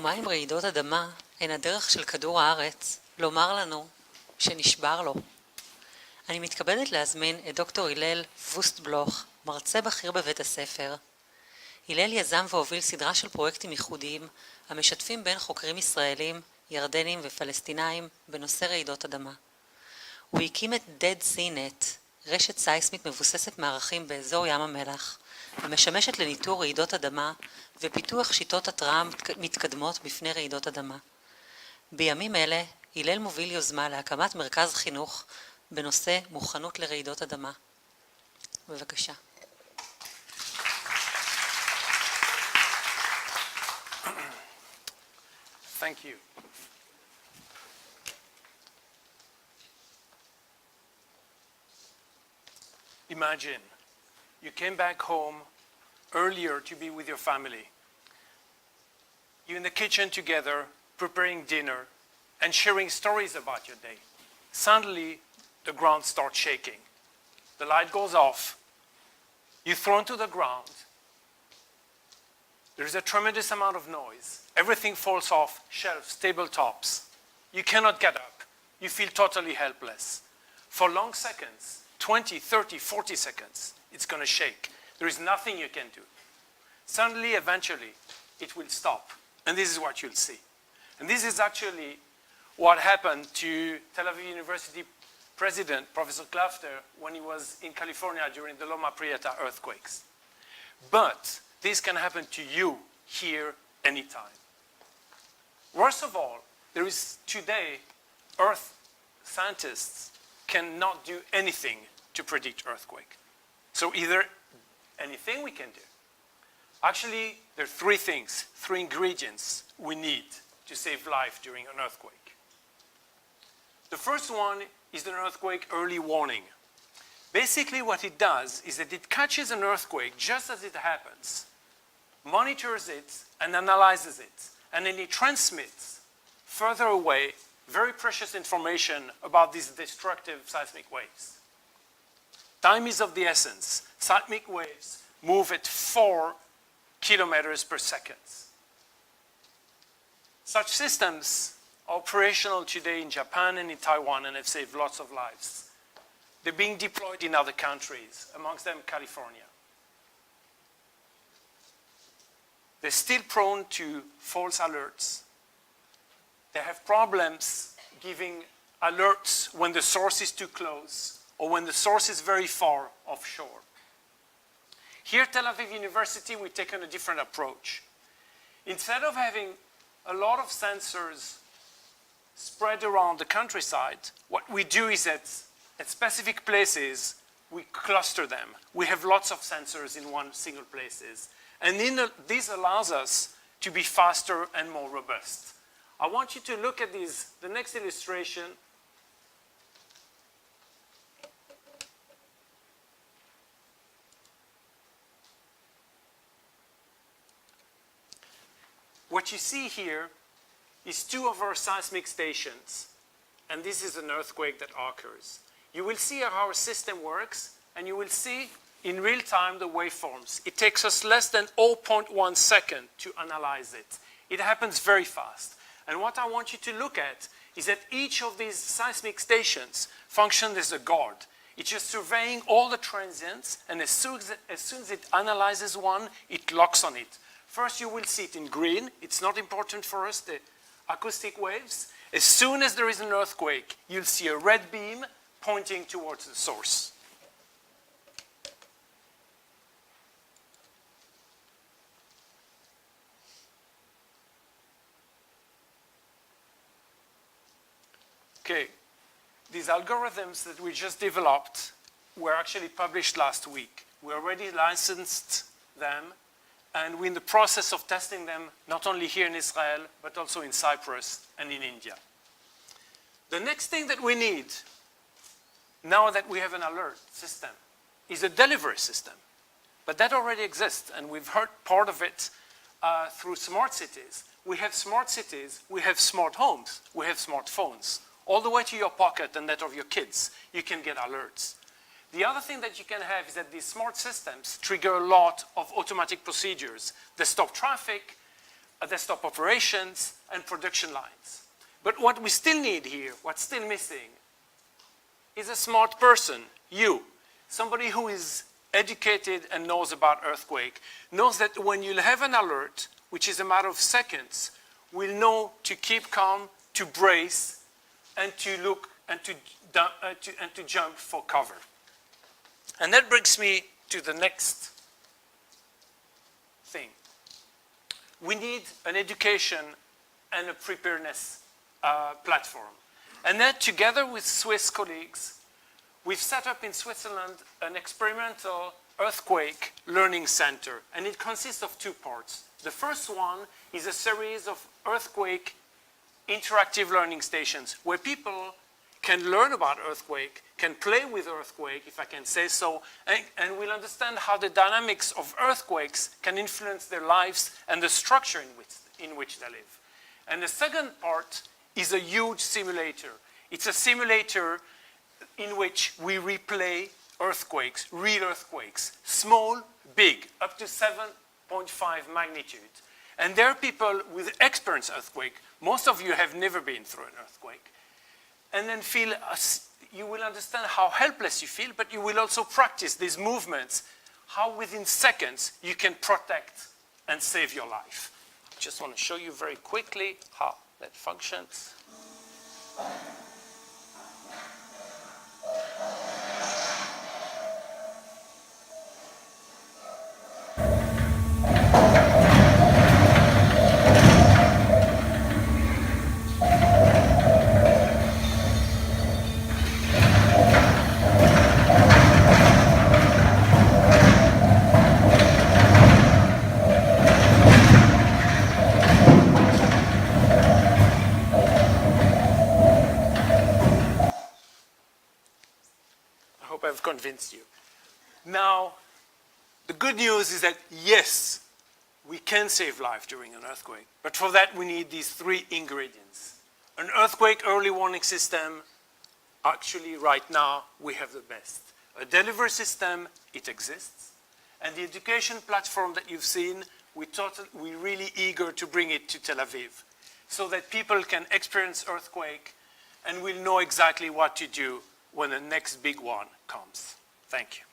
ומה עם רעידות אדמה הן הדרך של כדור הארץ לומר לנו שנשבר לו. אני מתכבדת להזמין את דוקטור הלל ווסט בלוך, מרצה בכיר בבית הספר. הלל יזם והוביל סדרה של פרויקטים ייחודיים המשתפים בין חוקרים ישראלים, ירדנים ופלסטינאים בנושא רעידות אדמה. הוא הקים את Dead Sea Net, רשת סייסמית מבוססת מערכים באזור ים המלח, המשמשת לניטור רעידות אדמה ופיתוח שיטות התראה מתקדמות בפני רעידות אדמה. בימים אלה, הלל מוביל יוזמה להקמת מרכז חינוך בנושא מוכנות לרעידות אדמה. בבקשה. Thank you. Imagine you came back home earlier to be with your family. You're in the kitchen together, preparing dinner and sharing stories about your day. Suddenly, the ground starts shaking. The light goes off. You're thrown to the ground. There's a tremendous amount of noise. Everything falls off shelves, tabletops. You cannot get up. You feel totally helpless. For long seconds, 20, 30, 40 seconds, it's going to shake. There is nothing you can do. Suddenly, eventually, it will stop. And this is what you'll see. And this is actually what happened to Tel Aviv University President, Professor Klafter, when he was in California during the Loma Prieta earthquakes. But this can happen to you here anytime. Worst of all, there is today, Earth scientists cannot do anything to predict earthquake. So either anything we can do. Actually, there are three things, three ingredients we need to save life during an earthquake. The first one is an earthquake early warning. Basically what it does is that it catches an earthquake just as it happens, monitors it and analyzes it, and then it transmits further away very precious information about these destructive seismic waves. Time is of the essence. Seismic waves move at 4 kilometers per second. Such systems are operational today in Japan and in Taiwan and have saved lots of lives. They're being deployed in other countries, amongst them California. They're still prone to false alerts. They have problems giving alerts when the source is too close or when the source is very far offshore. Here at Tel Aviv University, we've taken a different approach. Instead of having a lot of sensors spread around the countryside, what we do is at specific places, we cluster them. We have lots of sensors in one single places. And this allows us to be faster and more robust. I want you to look at the next illustration. What you see here is two of our seismic stations, and this is an earthquake that occurs. You will see how our system works, and you will see in real time the waveforms. It takes us less than 0.1 second to analyze it. It happens very fast. And what I want you to look at is that each of these seismic stations functions as a guard. It's just surveying all the transients, and as soon as it analyzes one, it locks on it. First, you will see it in green. It's not important for us, the acoustic waves. As soon as there is an earthquake, you'll see a red beam pointing towards the source. Okay, these algorithms that we just developed were actually published last week. We already licensed them, and we're in the process of testing them not only here in Israel, but also in Cyprus and in India. The next thing that we need, now that we have an alert system, is a delivery system. But that already exists, and we've heard part of it through smart cities. We have smart cities, we have smart homes, we have smartphones. All the way to your pocket and that of your kids, you can get alerts. The other thing that you can have is that these smart systems trigger a lot of automatic procedures. They stop traffic, desktop operations, and production lines. But what we still need here, what's still missing, is a smart person, you, somebody who is educated and knows about earthquake, knows that when you'll have an alert, which is a matter of seconds, will know to keep calm, to brace, and to look and to jump for cover. And that brings me to the next thing. We need an education and a preparedness platform. And that, together with Swiss colleagues, we've set up in Switzerland an experimental earthquake learning center, and it consists of two parts. The first one is a series of earthquake interactive learning stations where people can learn about earthquake, can play with earthquake, if I can say so, and will understand how the dynamics of earthquakes can influence their lives and the structure in which they live. And the second part is a huge simulator. It's a simulator in which we replay earthquakes, real earthquakes, small, big, up to 7.5 magnitude. And there are people with experienced earthquake. Most of you have never been through an earthquake. And then you will understand how helpless you feel, but you will also practice these movements, how within seconds you can protect and save your life. I just want to show you very quickly how that functions. Convinced you. Now, the good news is that yes, we can save life during an earthquake, but for that we need these three ingredients. An earthquake early warning system, actually right now we have the best. A delivery system, it exists. And the education platform that you've seen, we're really eager to bring it to Tel Aviv so that people can experience earthquake and will know exactly what to do when the next big one comes. Thank you.